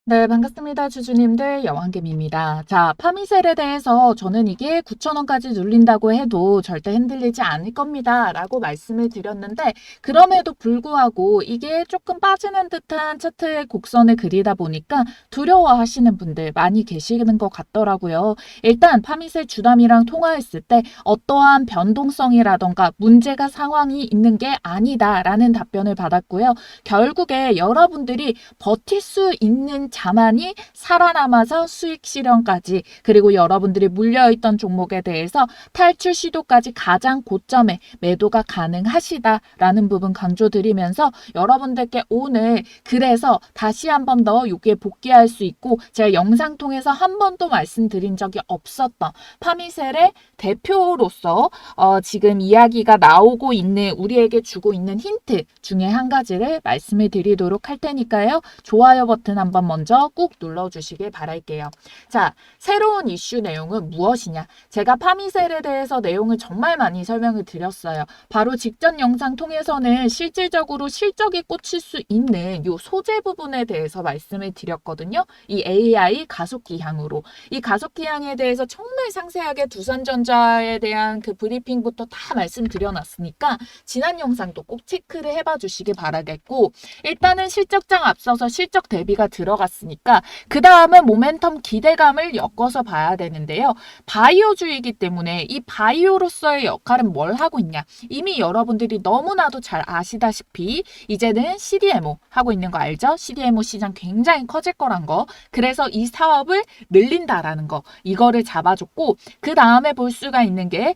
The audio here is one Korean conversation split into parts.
네, 반갑습니다. 주주님들 여왕개미입니다. 자, 파미셀에 대해서 저는 이게 9,000원까지 눌린다고 해도 절대 흔들리지 않을 겁니다. 라고 말씀을 드렸는데, 그럼에도 불구하고 이게 조금 빠지는 듯한 차트의 곡선을 그리다 보니까 두려워하시는 분들 많이 계시는 것 같더라고요. 일단 파미셀 주담이랑 통화했을 때 어떠한 변동성이라던가 문제가 상황이 있는 게 아니다라는 답변을 받았고요. 결국에 여러분들이 버틸 수 있는 자만이 살아남아서 수익 실현까지, 그리고 여러분들이 물려있던 종목에 대해서 탈출 시도까지 가장 고점에 매도가 가능하시다라는 부분 강조드리면서 여러분들께 오늘 그래서 다시 한 번 더 여기에 복귀할 수 있고, 제가 영상 통해서 한 번도 말씀드린 적이 없었던 파미셀의 대표로서 지금 이야기가 나오고 있는, 우리에게 주고 있는 힌트 중에 한 가지를 말씀을 드리도록 할 테니까요. 좋아요 버튼 한번 먼저 꾹 눌러주시길 바랄게요. 자, 새로운 이슈 내용은 무엇이냐? 제가 파미셀에 대해서 내용을 정말 많이 설명을 드렸어요. 바로 직전 영상 통해서는 실질적으로 실적이 꽂힐 수 있는 이 소재 부분에 대해서 말씀을 드렸거든요. 이 AI 가속기향으로. 이 가속기향에 대해서 정말 상세하게 두산전자에 대한 그 브리핑부터 다 말씀드려놨으니까 지난 영상도 꼭 체크를 해봐 주시길 바라겠고, 일단은 실적장 앞서서 실적 대비가 들어갔으니까 그 다음은 모멘텀 기대감을 엮어서 봐야 되는데요. 바이오주이기 때문에 이 바이오로서의 역할은 뭘 하고 있냐? 이미 여러분들이 너무나도 잘 아시다시피 이제는 CDMO 하고 있는 거 알죠? CDMO 시장 굉장히 커질 거란 거. 그래서 이 사업을 늘린다라는 거, 이거를 잡아줬고, 그 다음에 볼 수가 있는 게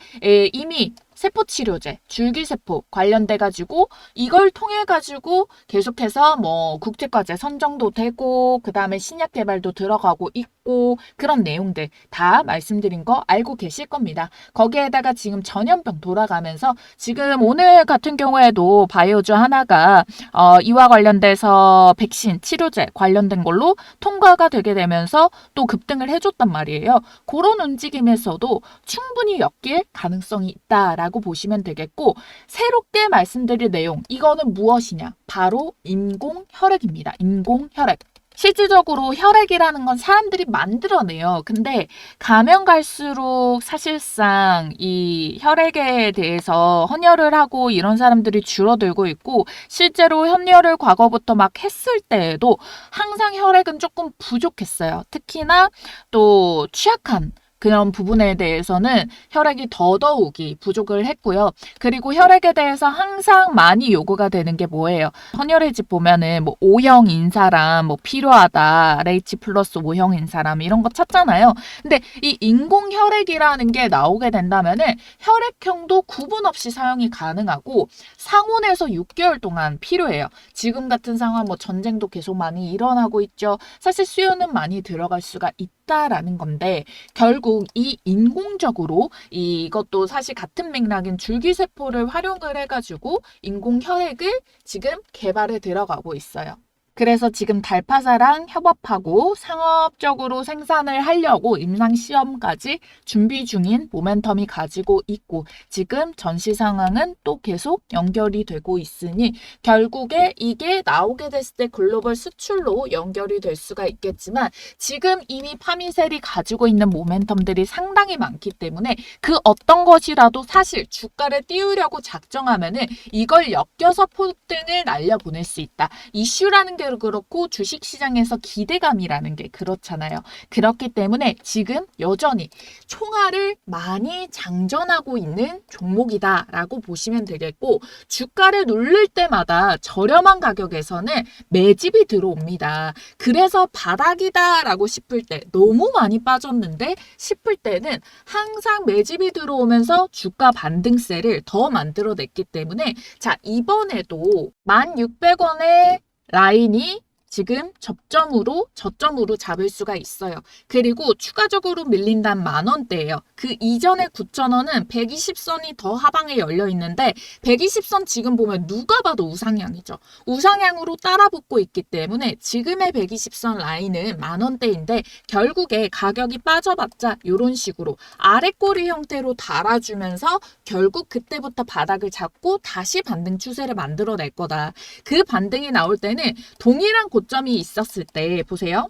이미 세포치료제, 줄기세포 관련돼가지고 이걸 통해가지고 계속해서 뭐 국제과제 선정도 되고, 그 다음에 신약 개발도 들어가고 있고, 그런 내용들 다 말씀드린 거 알고 계실 겁니다. 거기에다가 지금 전염병 돌아가면서 지금 오늘 같은 경우에도 바이오주 하나가 이와 관련돼서 백신, 치료제 관련된 걸로 통과가 되게 되면서 또 급등을 해줬단 말이에요. 그런 움직임에서도 충분히 엮일 가능성이 있다라고 보시면 되겠고, 새롭게 말씀드릴 내용, 이거는 무엇이냐? 바로 인공혈액입니다. 인공혈액. 실질적으로 혈액이라는 건 사람들이 만들어내요. 근데 가면 갈수록 사실상 이 혈액에 대해서 헌혈을 하고 이런 사람들이 줄어들고 있고, 실제로 헌혈을 과거부터 막 했을 때에도 항상 혈액은 조금 부족했어요. 특히나 또 취약한 그런 부분에 대해서는 혈액이 더더욱이 부족을 했고요. 그리고 혈액에 대해서 항상 많이 요구가 되는 게 뭐예요? 헌혈의 집 보면은 뭐 O형인 사람 뭐 필요하다, RH 플러스 O형인 사람 이런 거 찾잖아요. 근데 이 인공 혈액이라는 게 나오게 된다면은 혈액형도 구분 없이 사용이 가능하고 상온에서 6개월 동안 필요해요. 지금 같은 상황 뭐 전쟁도 계속 많이 일어나고 있죠. 사실 수요는 많이 들어갈 수가 있다라는 건데, 결국 이 인공적으로 이것도 사실 같은 맥락인 줄기세포를 활용을 해가지고 인공혈액을 지금 개발에 들어가고 있어요. 그래서 지금 달파사랑 협업하고 상업적으로 생산을 하려고 임상시험까지 준비 중인 모멘텀이 가지고 있고, 지금 전시 상황은 또 계속 연결이 되고 있으니 결국에 이게 나오게 됐을 때 글로벌 수출로 연결이 될 수가 있겠지만, 지금 이미 파미셀이 가지고 있는 모멘텀들이 상당히 많기 때문에 그 어떤 것이라도 사실 주가를 띄우려고 작정하면은 이걸 엮여서 폭등을 날려보낼 수 있다. 이슈라는 게 그렇고 주식시장에서 기대감이라는 게 그렇잖아요. 그렇기 때문에 지금 여전히 총알을 많이 장전하고 있는 종목이다라고 보시면 되겠고, 주가를 누를 때마다 저렴한 가격에서는 매집이 들어옵니다. 그래서 바닥이다라고 싶을 때, 너무 많이 빠졌는데 싶을 때는 항상 매집이 들어오면서 주가 반등세를 더 만들어냈기 때문에, 자, 이번에도 1,600원에 라인이 지금 저점으로 잡을 수가 있어요. 그리고 추가적으로 밀린단 10,000원대예요. 그 이전에 9,000원은 120선이 더 하방에 열려 있는데 120선 지금 보면 누가 봐도 우상향이죠. 우상향으로 따라붙고 있기 때문에 지금의 120선 라인은 10,000원대인데 결국에 가격이 빠져봤자 이런 식으로 아래꼬리 형태로 달아주면서 결국 그때부터 바닥을 잡고 다시 반등 추세를 만들어낼 거다. 그 반등이 나올 때는 동일한 고점이 있었을 때 보세요.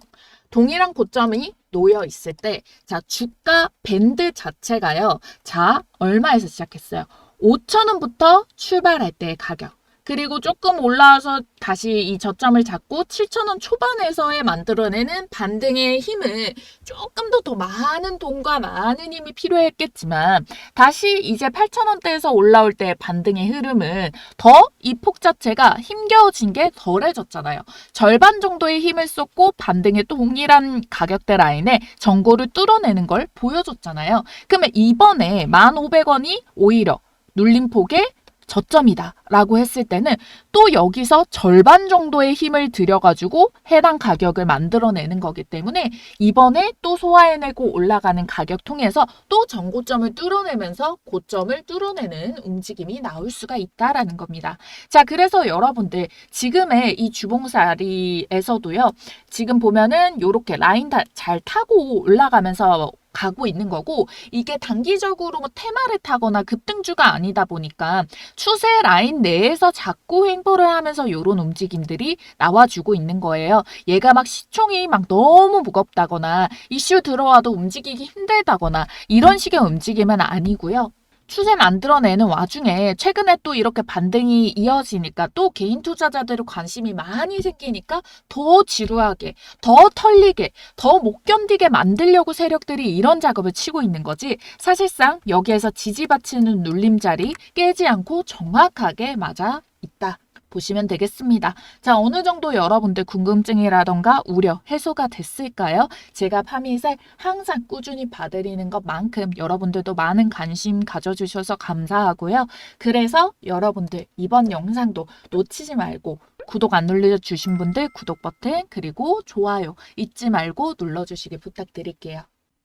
동일한 고점이 놓여 있을 때, 자, 주가 밴드 자체가요. 자, 얼마에서 시작했어요? 5,000원부터 출발할 때의 가격. 그리고 조금 올라와서 다시 이 저점을 잡고 7,000원 초반에서의 만들어내는 반등의 힘을 조금 더 많은 돈과 많은 힘이 필요했겠지만 다시 이제 8,000원대에서 올라올 때 반등의 흐름은 더 이 폭 자체가 힘겨워진 게 덜해졌잖아요. 절반 정도의 힘을 쏟고 반등의 동일한 가격대 라인에 전고를 뚫어내는 걸 보여줬잖아요. 그러면 이번에 1,500원이 오히려 눌림폭의 저점이다 라고 했을 때는 또 여기서 절반 정도의 힘을 들여가지고 해당 가격을 만들어내는 거기 때문에 이번에 또 소화해내고 올라가는 가격 통해서 또 전고점을 뚫어내면서 고점을 뚫어내는 움직임이 나올 수가 있다라는 겁니다. 자, 그래서 여러분들 지금의 이 주봉자리에서도요. 지금 보면은 이렇게 라인 잘 타고 올라가면서 가고 있는 거고 이게 단기적으로 뭐 테마를 타거나 급등주가 아니다 보니까 추세 라인 내에서 자꾸 횡보를 하면서 이런 움직임들이 나와주고 있는 거예요. 얘가 막 시총이 막 너무 무겁다거나 이슈 들어와도 움직이기 힘들다거나 이런 식의 움직임은 아니고요. 추세 만들어내는 와중에 최근에 또 이렇게 반등이 이어지니까 또 개인 투자자들의 관심이 많이 생기니까 더 지루하게, 더 털리게, 더 못 견디게 만들려고 세력들이 이런 작업을 치고 있는 거지 사실상 여기에서 지지받치는 눌림자리 깨지 않고 정확하게 맞아 있다. 보시면 되겠습니다. 자, 어느 정도 여러분들 궁금증이라던가 우려 해소가 됐을까요? 제가 파밋을 항상 꾸준히 봐드리는 것만큼 여러분들도 많은 관심 가져주셔서 감사하고요. 그래서 여러분들 이번 영상도 놓치지 말고 구독 안 눌러주신 분들 구독 버튼 그리고 좋아요 잊지 말고 눌러주시길 부탁드릴게요.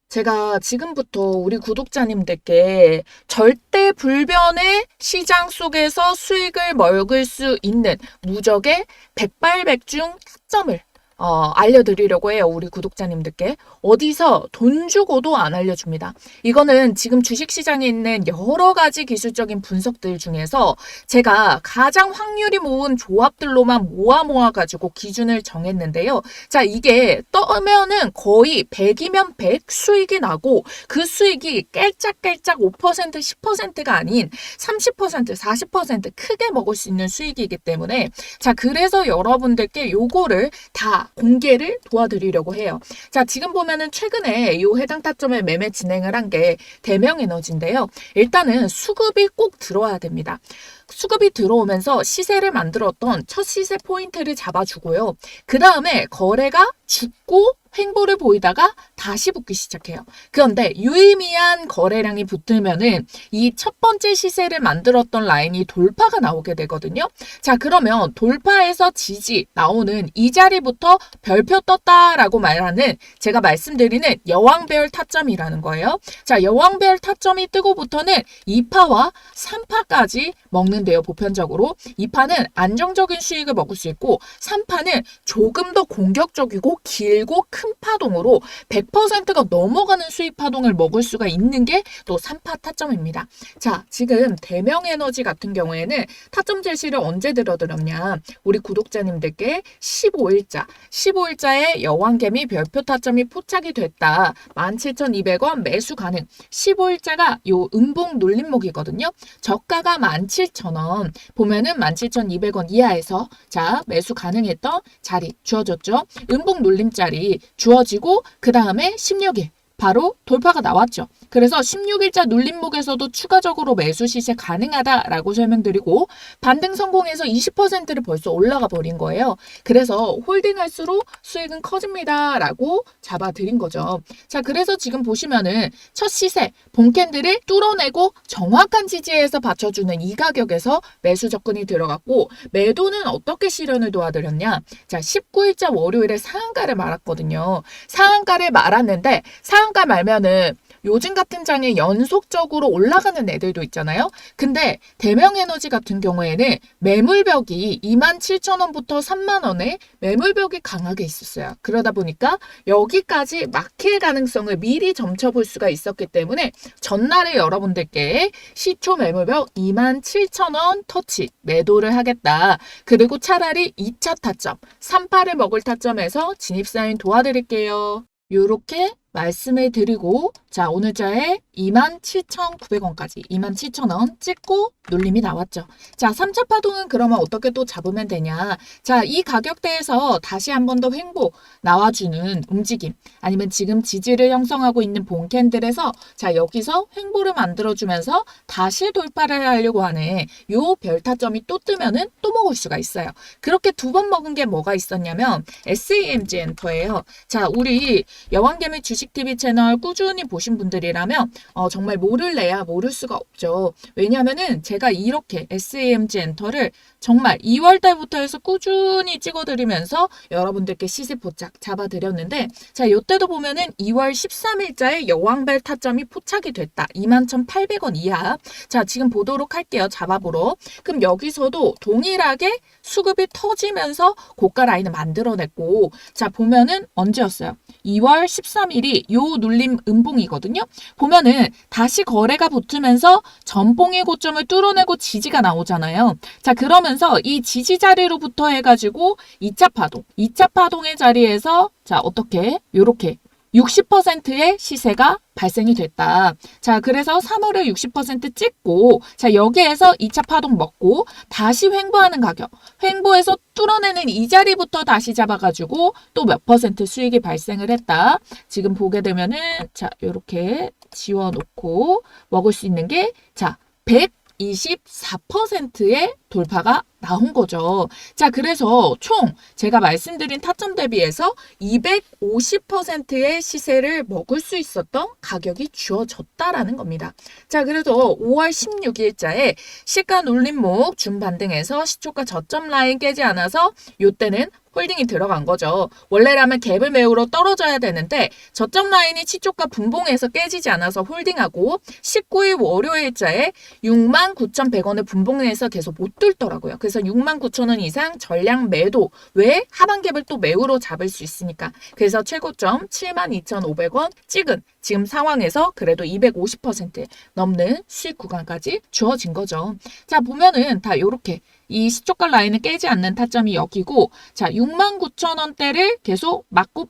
제가 지금부터 우리 구독자님들께 절대 불변의 시장 속에서 수익을 먹을 수 있는 무적의 백발백중 타점을 알려드리려고 해요. 우리 구독자님들께. 어디서 돈 주고도 안 알려줍니다. 이거는 지금 주식시장에 있는 여러 가지 기술적인 분석들 중에서 제가 가장 확률이 모은 조합들로만 모아가지고 기준을 정했는데요. 자, 이게 떠면은 거의 100이면 100 수익이 나고 그 수익이 깔짝깔짝 5%, 10%가 아닌 30%, 40% 크게 먹을 수 있는 수익이기 때문에 자, 그래서 여러분들께 요거를 다 공개를 도와드리려고 해요. 자, 지금 보면은 최근에 요 해당 타점에 매매 진행을 한 게 대명에너지인데요. 일단은 수급이 꼭 들어와야 됩니다. 수급이 들어오면서 시세를 만들었던 첫 시세 포인트를 잡아주고요. 그 다음에 거래가 죽고 횡보를 보이다가 다시 붙기 시작해요. 그런데 유의미한 거래량이 붙으면은 이 첫 번째 시세를 만들었던 라인이 돌파가 나오게 되거든요. 자, 그러면 돌파에서 지지 나오는 이 자리부터 별표 떴다라고 말하는 제가 말씀드리는 여왕별 타점이라는 거예요. 자, 여왕별 타점이 뜨고부터는 2파와 3파까지 먹는데요. 보편적으로 2파는 안정적인 수익을 먹을 수 있고 3파는 조금 더 공격적이고 길고 큰 파동으로 100%가 넘어가는 수익 파동을 먹을 수가 있는 게 또 3파 타점입니다. 자, 지금 대명에너지 같은 경우에는 타점 제시를 언제 들어드렸냐. 우리 구독자님들께 15일자에 여왕개미 별표 타점이 포착이 됐다. 17,200원 매수 가능. 15일자가 요 음봉 눌림목이거든요. 저가가 17,000원. 보면은 17,200원 이하에서 자, 매수 가능했던 자리 주어졌죠. 음봉 눌림자리 주어지고 그 다음에 16일 바로 돌파가 나왔죠. 그래서 16일자 눌림목에서도 추가적으로 매수 시세 가능하다라고 설명드리고 반등 성공해서 20%를 벌써 올라가 버린 거예요. 그래서 홀딩할수록 수익은 커집니다라고 잡아드린 거죠. 자, 그래서 지금 보시면은 첫 시세 본캔들을 뚫어내고 정확한 지지에서 받쳐주는 이 가격에서 매수 접근이 들어갔고 매도는 어떻게 실현을 도와드렸냐. 자, 19일자 월요일에 상한가를 말았거든요. 상한가를 말았는데 상한가 말면은 요즘 같은 장에 연속적으로 올라가는 애들도 있잖아요. 근데 대명에너지 같은 경우에는 매물벽이 27,000원부터 30,000원에 매물벽이 강하게 있었어요. 그러다 보니까 여기까지 막힐 가능성을 미리 점쳐볼 수가 있었기 때문에 전날에 여러분들께 시초 매물벽 27,000원 터치 매도를 하겠다. 그리고 차라리 2차 타점 38을 먹을 타점에서 진입 사인 도와드릴게요. 요렇게 말씀을 드리고 자 오늘자에 27,900원까지 27,000원 찍고 눌림이 나왔죠. 자 3차 파동은 그러면 어떻게 또 잡으면 되냐. 자 이 가격대에서 다시 한 번 더 횡보 나와주는 움직임 아니면 지금 지지를 형성하고 있는 본 캔들에서 자 여기서 횡보를 만들어주면서 다시 돌파를 하려고 하는 요 별타점이 또 뜨면은 또 먹을 수가 있어요. 그렇게 두 번 먹은 게 뭐가 있었냐면 SAMG 엔터예요. 자 우리 여왕개미 주식TV 채널 꾸준히 보신 분들이라면 정말 모를래야 모를 수가 없죠. 왜냐하면은 제가 이렇게 SAMG 엔터를 정말 2월 달부터 해서 꾸준히 찍어드리면서 여러분들께 시세 포착 잡아드렸는데 자 이때도 보면은 2월 13일자에 여왕벨 타점이 포착이 됐다. 21,800원 이하. 자 지금 보도록 할게요. 잡아보러. 그럼 여기서도 동일하게 수급이 터지면서 고가 라인을 만들어냈고 자 보면은 언제였어요? 2월 13일이 요 눌림 음봉이거든요. 보면은 다시 거래가 붙으면서 전봉의 고점을 뚫어내고 지지가 나오잖아요. 자 그러면서 이 지지 자리로부터 해가지고 2차 파동 2차 파동의 자리에서 자 어떻게 요렇게 60%의 시세가 발생이 됐다. 자, 그래서 3월에 60% 찍고, 자, 여기에서 2차 파동 먹고, 다시 횡보하는 가격. 횡보해서 뚫어내는 이 자리부터 다시 잡아가지고, 또 몇 퍼센트 수익이 발생을 했다. 지금 보게 되면은, 자, 요렇게 지워놓고, 먹을 수 있는 게, 자, 124%의 돌파가 나온 거죠. 자, 그래서 총 제가 말씀드린 타점 대비해서 250%의 시세를 먹을 수 있었던 가격이 주어졌다라는 겁니다. 자, 그래도 5월 16일자에 시가 눌림목 준반등해서 시초가 저점 라인 깨지 않아서 요때는 홀딩이 들어간 거죠. 원래라면 갭을 메우러 떨어져야 되는데 저점 라인이 시초가 분봉에서 깨지지 않아서 홀딩하고 19일 월요일자에 69,100원을 분봉에서 계속 못 뚫더라고요. 그래서 69,000원 이상 전량 매도. 왜? 하방 갭을 또 매우로 잡을 수 있으니까. 그래서 최고점 72,500원 찍은 지금 상황에서 그래도 250% 넘는 수익 구간까지 주어진 거죠. 자 보면은 다 요렇게 이 시초가 라인을 깨지 않는 타점이 여기고 자 69,000원대를 계속 맞고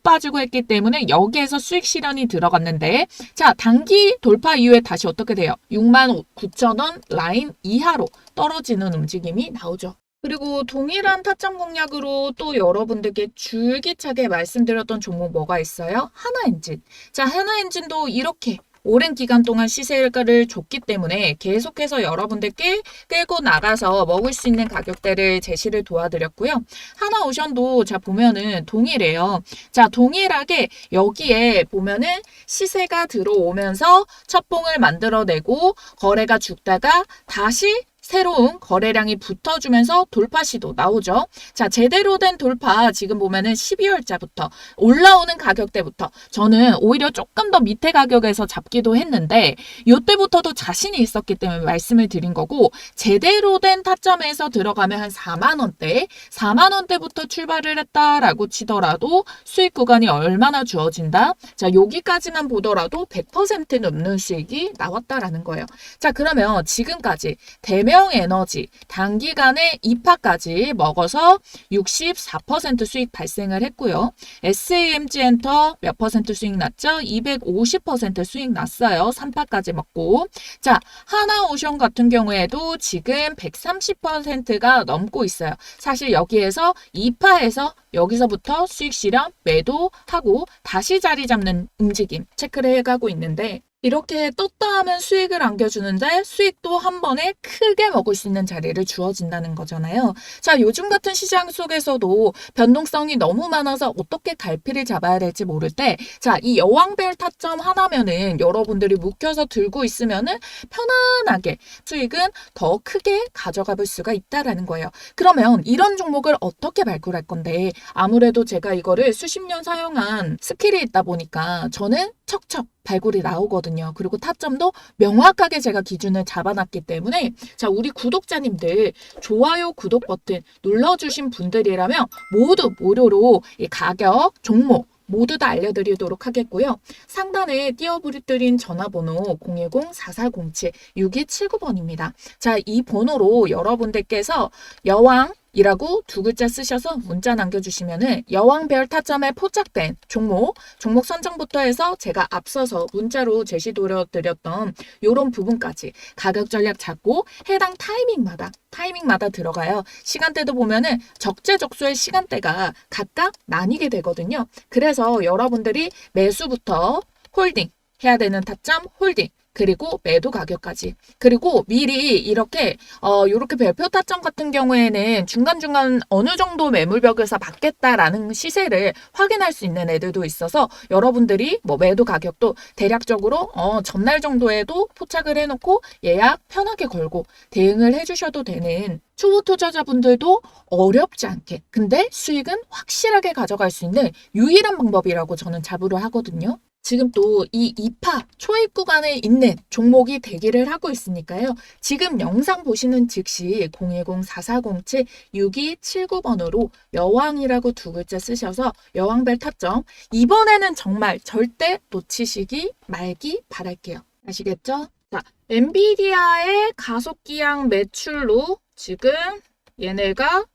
빠지고 했기 때문에 여기에서 수익 실현이 들어갔는데 자 단기 돌파 이후에 다시 어떻게 돼요? 69,000원 라인 이하로 떨어지는 움직임이 나오죠. 그리고 동일한 타점 공략으로 또 여러분들께 줄기차게 말씀드렸던 종목 뭐가 있어요? 하나엔진. 자, 하나엔진도 이렇게 오랜 기간 동안 시세를 줬기 때문에 계속해서 여러분들께 끌고 나가서 먹을 수 있는 가격대를 제시를 도와드렸고요. 하나오션도 자 보면은 동일해요. 자 동일하게 여기에 보면은 시세가 들어오면서 첫봉을 만들어내고 거래가 죽다가 다시 새로운 거래량이 붙어주면서 돌파 시도 나오죠. 자, 제대로 된 돌파 지금 보면은 12월자부터 올라오는 가격대부터 저는 오히려 조금 더 밑에 가격에서 잡기도 했는데 이때부터도 자신이 있었기 때문에 말씀을 드린 거고 제대로 된 타점에서 들어가면 한 4만 원대, 4만 원대부터 출발을 했다라고 치더라도 수익 구간이 얼마나 주어진다? 자, 여기까지만 보더라도 100% 넘는 수익이 나왔다라는 거예요. 자, 그러면 지금까지 대명 에너지 단기간에 2파까지 먹어서 64% 수익 발생을 했고요. SAMG 엔터 몇 퍼센트 수익 났죠? 250% 수익 났어요. 3파까지 먹고. 자, 하나오션 같은 경우에도 지금 130%가 넘고 있어요. 사실 여기에서 2파에서 여기서부터 수익 실현 매도하고 다시 자리 잡는 움직임 체크를 해가고 있는데 이렇게 떴다 하면 수익을 안겨주는데 수익도 한 번에 크게 먹을 수 있는 자리를 주어진다는 거잖아요. 자, 요즘 같은 시장 속에서도 변동성이 너무 많아서 어떻게 갈피를 잡아야 될지 모를 때 자, 이 여왕별 타점 하나면은 여러분들이 묵혀서 들고 있으면은 편안하게 수익은 더 크게 가져가 볼 수가 있다라는 거예요. 그러면 이런 종목을 어떻게 발굴할 건데 아무래도 제가 이거를 수십 년 사용한 스킬이 있다 보니까 저는 척척 발굴이 나오거든요. 그리고 타점도 명확하게 제가 기준을 잡아놨기 때문에 자, 우리 구독자님들 좋아요, 구독 버튼 눌러주신 분들이라면 모두 무료로 이 가격, 종목 모두 다 알려드리도록 하겠고요. 상단에 띄워드린 전화번호 010-4407-6279번입니다. 자, 이 번호로 여러분들께서 여왕이라고 두 글자 쓰셔서 문자 남겨주시면은 여왕별 타점에 포착된 종목 선정부터 해서 제가 앞서서 문자로 제시드렸던 이런 부분까지 가격 전략 잡고 해당 타이밍마다 들어가요. 시간대도 보면은 적재적소의 시간대가 각각 나뉘게 되거든요. 그래서 여러분들이 매수부터 홀딩 해야 되는 타점 홀딩 그리고 매도 가격까지 그리고 미리 이렇게 별표 타점 같은 경우에는 중간중간 어느 정도 매물벽에서 받겠다라는 시세를 확인할 수 있는 애들도 있어서 여러분들이 뭐 매도 가격도 대략적으로 전날 정도에도 포착을 해놓고 예약 편하게 걸고 대응을 해주셔도 되는 초보 투자자분들도 어렵지 않게 근데 수익은 확실하게 가져갈 수 있는 유일한 방법이라고 저는 자부를 하거든요. 지금 또 이 2파 초입 구간에 있는 종목이 대기를 하고 있으니까요. 지금 영상 보시는 즉시 010-4407-6279번으로 여왕이라고 두 글자 쓰셔서 여왕별 타점 이번에는 정말 절대 놓치시기 말기 바랄게요. 아시겠죠? 자, 엔비디아의 가속기양 매출로 지금 얘네가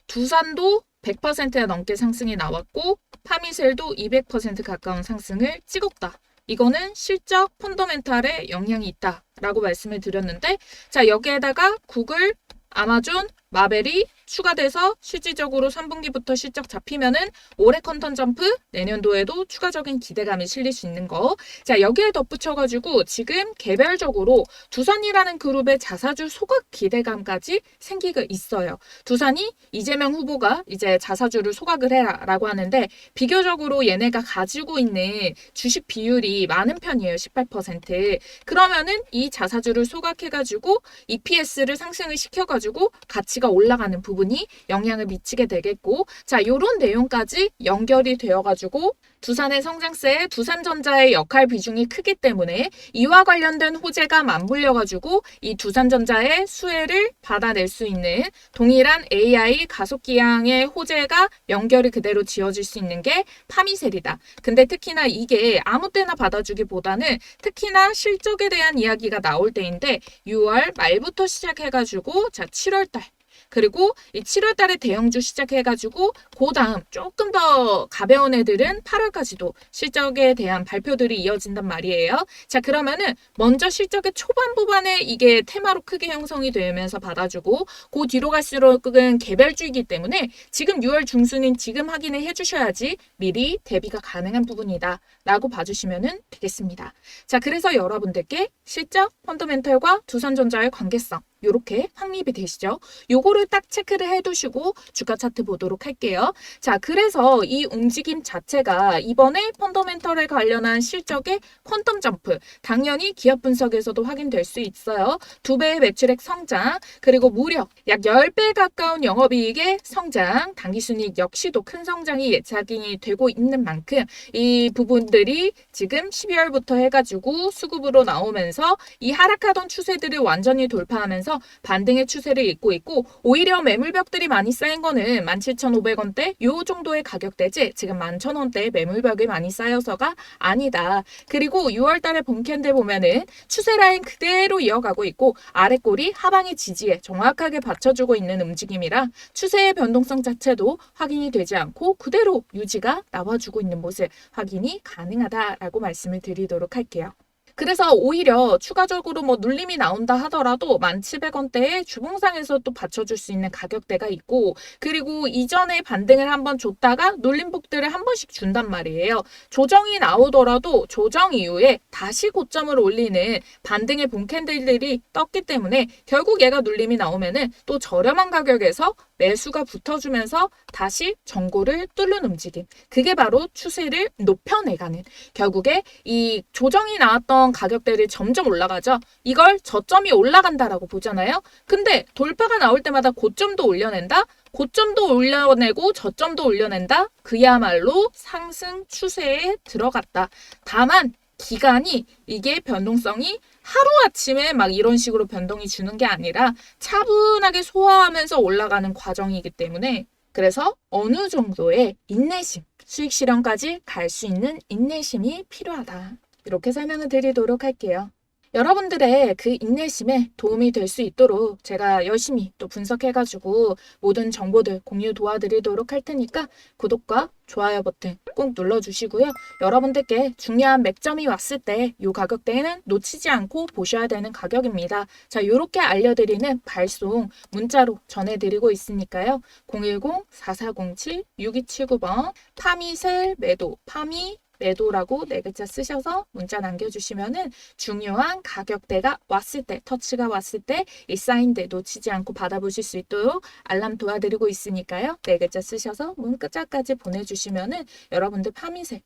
두산도 100%가 넘게 상승이 나왔고 파미셀도 200% 가까운 상승을 찍었다. 이거는 실적 펀더멘탈에 영향이 있다라고 말씀을 드렸는데 자 여기에다가 구글, 아마존, 마벨이 추가돼서 실질적으로 3분기부터 실적 잡히면은 올해 컨턴 점프 내년도에도 추가적인 기대감이 실릴 수 있는 거. 자 여기에 덧붙여가지고 지금 개별적으로 두산이라는 그룹의 자사주 소각 기대감까지 생기고 있어요. 두산이 이재명 후보가 이제 자사주를 소각을 해라라고 하는데 비교적으로 얘네가 가지고 있는 주식 비율이 많은 편이에요. 18%. 그러면은 이 자사주를 소각해가지고 EPS를 상승을 시켜가지고 가치가 올라가는 부분이 영향을 미치게 되겠고 자 요런 내용까지 연결이 되어가지고 두산의 성장세에 두산전자의 역할 비중이 크기 때문에 이와 관련된 호재가 맞물려가지고 이 두산전자의 수혜를 받아낼 수 있는 동일한 AI 가속기양의 호재가 연결이 그대로 지어질 수 있는 게 파미셀이다. 근데 특히나 이게 아무 때나 받아주기보다는 특히나 실적에 대한 이야기가 나올 때인데 6월 말부터 시작해가지고 자 7월달 그리고 이 7월 달에 대형주 시작해가지고 그 다음 조금 더 가벼운 애들은 8월까지도 실적에 대한 발표들이 이어진단 말이에요. 자 그러면은 먼저 실적의 초반부반에 이게 테마로 크게 형성이 되면서 받아주고 그 뒤로 갈수록은 개별주이기 때문에 지금 6월 중순인 지금 확인을 해주셔야지 미리 대비가 가능한 부분이다 라고 봐주시면 되겠습니다. 자 그래서 여러분들께 실적, 펀더멘털과 두산전자의 관계성 이렇게 확립이 되시죠. 요거를 딱 체크를 해두시고 주가 차트 보도록 할게요. 자, 그래서 이 움직임 자체가 이번에 펀더멘털에 관련한 실적의 퀀텀 점프 당연히 기업 분석에서도 확인될 수 있어요. 2배의 매출액 성장 그리고 무려 약 10배 가까운 영업이익의 성장 당기순이익 역시도 큰 성장이 예상이 되고 있는 만큼 이 부분들이 지금 12월부터 해가지고 수급으로 나오면서 이 하락하던 추세들을 완전히 돌파하면서 반등의 추세를 잇고 있고 오히려 매물벽들이 많이 쌓인 거는 17,500원대 요 정도의 가격대지 지금 11,000원대의 매물벽이 많이 쌓여서가 아니다. 그리고 6월달에 봄캔들 보면은 추세 라인 그대로 이어가고 있고 아래꼬리 하방의 지지에 정확하게 받쳐주고 있는 움직임이라 추세의 변동성 자체도 확인이 되지 않고 그대로 유지가 나와주고 있는 모습 확인이 가능하다라고 말씀을 드리도록 할게요. 그래서 오히려 추가적으로 뭐 눌림이 나온다 하더라도 1,700원대의 주봉상에서 또 받쳐줄 수 있는 가격대가 있고 그리고 이전에 반등을 한번 줬다가 눌림폭들을 한 번씩 준단 말이에요. 조정이 나오더라도 조정 이후에 다시 고점을 올리는 반등의 봄캔들들이 떴기 때문에 결국 얘가 눌림이 나오면은 또 저렴한 가격에서 매수가 붙어주면서 다시 전고를 뚫는 움직임. 그게 바로 추세를 높여내가는 결국에 이 조정이 나왔던 가격대를 점점 올라가죠. 이걸 저점이 올라간다라고 보잖아요. 근데 돌파가 나올 때마다 고점도 올려낸다? 고점도 올려내고 저점도 올려낸다? 그야말로 상승 추세에 들어갔다. 다만 기간이 이게 변동성이 하루아침에 막 이런 식으로 변동이 주는 게 아니라 차분하게 소화하면서 올라가는 과정이기 때문에 그래서 어느 정도의 인내심, 수익 실현까지 갈 수 있는 인내심이 필요하다. 이렇게 설명을 드리도록 할게요. 여러분들의 그 인내심에 도움이 될 수 있도록 제가 열심히 또 분석해가지고 모든 정보들 공유 도와드리도록 할 테니까 구독과 좋아요 버튼 꼭 눌러주시고요. 여러분들께 중요한 맥점이 왔을 때 이 가격대에는 놓치지 않고 보셔야 되는 가격입니다. 자, 이렇게 알려드리는 발송 문자로 전해드리고 있으니까요. 010-4407-6279번 파미셀 매도, 파미 매도라고 네 글자 쓰셔서 문자 남겨주시면은 중요한 가격대가 왔을 때, 터치가 왔을 때 이 사인들 놓치지 않고 받아보실 수 있도록 알람 도와드리고 있으니까요. 네 글자 쓰셔서 문자까지 보내주시면은 여러분들 파미세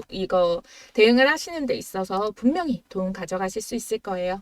이거 대응을 하시는 데 있어서 분명히 도움 가져가실 수 있을 거예요.